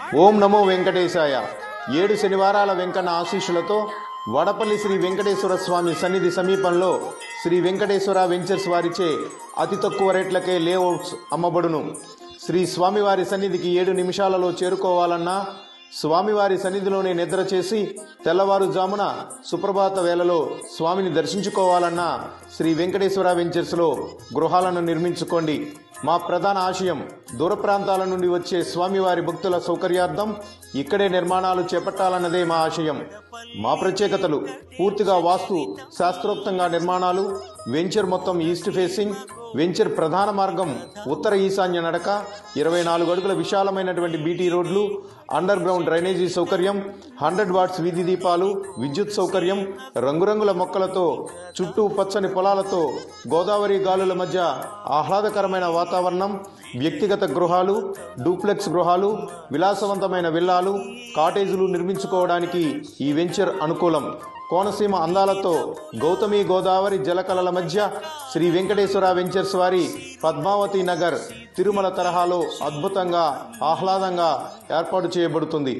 ఓం నమో వెంకటేశాయ. 7 శనివారాల వెంకన్న ఆశీస్సులతో వడపల్లి శ్రీ వెంకటేశ్వర స్వామి సన్నిధి సమీపంలో శ్రీ వెంకటేశ్వర వెంచర్స్ వారిచే అతి తక్కువ రేట్లకే లేఅవుట్స్ అమ్మబడును. శ్రీ స్వామివారి సన్నిధికి 7 నిమిషాలలో చేరుకోవాలన్నా, స్వామివారి సన్నిధిలోనే నిద్ర చేసి తెల్లవారుజామున సుప్రభాత వేళలో స్వామిని దర్శించుకోవాలన్నా శ్రీ వెంకటేశ్వర వెంచర్స్లో గృహాలను నిర్మించుకోండి. మా ప్రధాన ఆశయం దూర ప్రాంతాల నుండి వచ్చే స్వామివారి భక్తుల సౌకర్యార్థం ఇక్కడే నిర్మాణాలు చేపట్టాలన్నదే మా ఆశయం. మా ప్రత్యేకతలు: పూర్తిగా వాస్తు శాస్త్రోక్తంగా నిర్మాణాలు, వెంచర్ మొత్తం ఈస్ట్ ఫేసింగ్, వెంచర్ ప్రధాన మార్గం ఉత్తర ఈశాన్య నడక, 24 అడుగుల విశాలమైనటువంటి బీటీ రోడ్లు, అండర్ గ్రౌండ్ డ్రైనేజీ సౌకర్యం, 100 వాట్స్ వీధి దీపాలు, విద్యుత్ సౌకర్యం, రంగురంగుల మొక్కలతో, చుట్టూ పచ్చని పొలాలతో, గోదావరి గాలుల మధ్య ఆహ్లాదకరమైన వాతావరణం, వ్యక్తిగత గృహాలు, డూప్లెక్స్ గృహాలు, విలాసవంతమైన విల్లాలు, కాటేజీలు నిర్మించుకోవడానికి ఈ వెంచర్ అనుకూలం. కోనసీమ అందాలతో గౌతమి గోదావరి జలకళల మధ్య శ్రీ వెంకటేశ్వర వెంచర్స్ వారి పద్మావతి నగర్ తిరుమల తరహాలో అద్భుతంగా ఆహ్లాదంగా ఏర్పాటు చేయబడుతుంది.